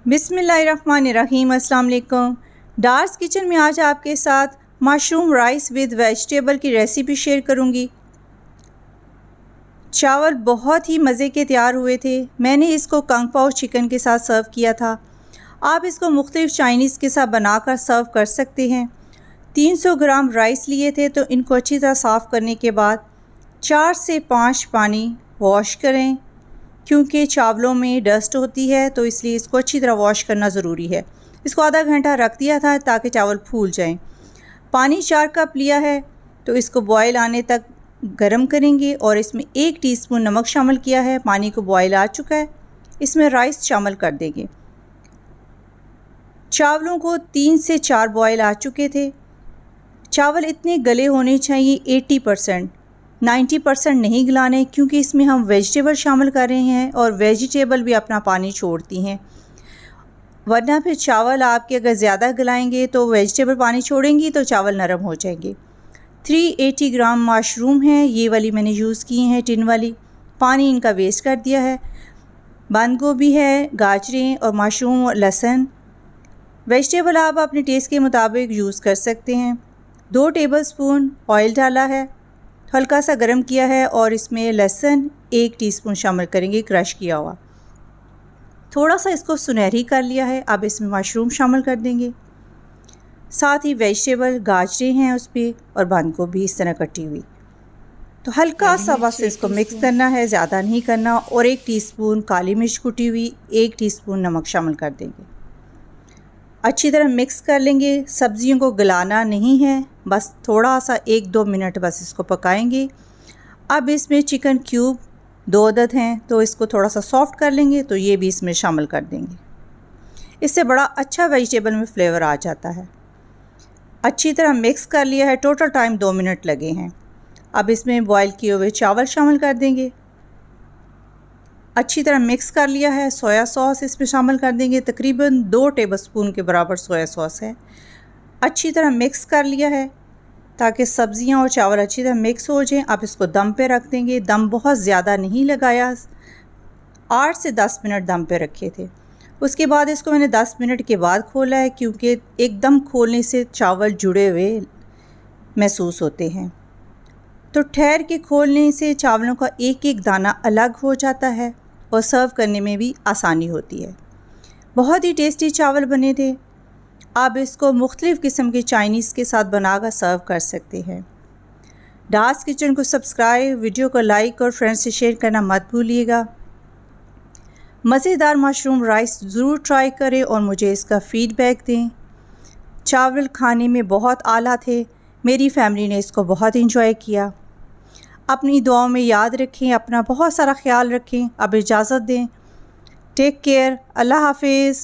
बिस्मिल्लाहिर्रहमानिर्रहीम। अस्सलाम वालेकुम। डार्स किचन में आज आपके साथ मशरूम राइस विद वेजिटेबल की रेसिपी शेयर करूंगी। चावल बहुत ही मज़े के तैयार हुए थे। मैंने इसको कंग पाओ चिकन के साथ सर्व किया था। आप इसको मुख्तलिफ चाइनीज़ के साथ बनाकर सर्व कर सकते हैं। 300 ग्राम राइस लिए थे, तो इनको अच्छी तरह साफ़ करने के बाद 4 से 5 पानी वॉश करें, क्योंकि चावलों में डस्ट होती है, तो इसलिए इसको अच्छी तरह वॉश करना ज़रूरी है। इसको आधा घंटा रख दिया था ताकि चावल फूल जाएं। पानी 4 कप लिया है, तो इसको बॉयल आने तक गरम करेंगे और इसमें 1 टीस्पून नमक शामिल किया है। पानी को बॉयल आ चुका है, इसमें राइस शामिल कर देंगे। चावलों को 3 से 4 बॉयल आ चुके थे। चावल इतने गले होने चाहिए 80%, 90% नहीं गलाने, क्योंकि इसमें हम वेजिटेबल शामिल कर रहे हैं और वेजिटेबल भी अपना पानी छोड़ती हैं। वरना फिर चावल आपके अगर ज़्यादा गलाएंगे तो वेजिटेबल पानी छोड़ेंगी तो चावल नरम हो जाएंगे। 380 ग्राम मशरूम हैं, ये वाली मैंने यूज़ की हैं, टिन वाली। पानी इनका वेस्ट कर दिया है। बंद गोभी है, गाजरें और मशरूम और लहसुन। वेजिटेबल आप अपने टेस्ट के मुताबिक यूज़ कर सकते हैं। 2 टेबलस्पून ऑयल डाला है, हल्का सा गरम किया है और इसमें लहसुन 1 टीस्पून शामिल करेंगे, क्रश किया हुआ। थोड़ा सा इसको सुनहरी कर लिया है। अब इसमें मशरूम शामिल कर देंगे, साथ ही वेजिटेबल गाजरें हैं उस पर, और बंद गोभी इस तरह कटी हुई। तो हल्का सा बस इसको मिक्स करना है, ज़्यादा नहीं करना। और 1 टीस्पून काली मिर्च कुटी हुई, 1 टीस्पून नमक शामिल कर देंगे। अच्छी तरह मिक्स कर लेंगे। सब्जियों को गलाना नहीं है, बस थोड़ा सा 1-2 मिनट बस इसको पकाएंगे। अब इसमें चिकन क्यूब 2 अदद हैं, तो इसको थोड़ा सा सॉफ़्ट कर लेंगे, तो ये भी इसमें शामिल कर देंगे। इससे बड़ा अच्छा वेजिटेबल में फ्लेवर आ जाता है। अच्छी तरह मिक्स कर लिया है, टोटल टाइम 2 मिनट लगे हैं। अब इसमें बॉयल किए हुए चावल शामिल कर देंगे। अच्छी तरह मिक्स कर लिया है। सोया सॉस इसमें शामिल कर देंगे, तकरीबन 2 टेबलस्पून के बराबर सोया सॉस है। अच्छी तरह मिक्स कर लिया है ताकि सब्ज़ियां और चावल अच्छी तरह मिक्स हो जाएं। अब इसको दम पे रख देंगे। दम बहुत ज़्यादा नहीं लगाया, 8 से 10 मिनट दम पे रखे थे। उसके बाद इसको मैंने 10 मिनट के बाद खोला है, क्योंकि एकदम खोलने से चावल जुड़े हुए महसूस होते हैं। तो ठहर के खोलने से चावलों का एक एक दाना अलग हो जाता है और सर्व करने में भी आसानी होती है। बहुत ही टेस्टी चावल बने थे। आप इसको मुख्तलिफ़ किस्म के चाइनीज़ के साथ बनाकर सर्व कर सकते हैं। डार्स किचन को सब्सक्राइब, वीडियो को लाइक और फ्रेंड्स से शेयर करना मत भूलिएगा। मज़ेदार मशरूम राइस ज़रूर ट्राई करें और मुझे इसका फ़ीडबैक दें। चावल खाने में बहुत आला थे। मेरी फैमिली ने इसको बहुत इंजॉय किया। अपनी दुआओं में याद रखें, अपना बहुत सारा ख्याल रखें। अब इजाज़त दें। Take care. अल्लाह हाफिज़।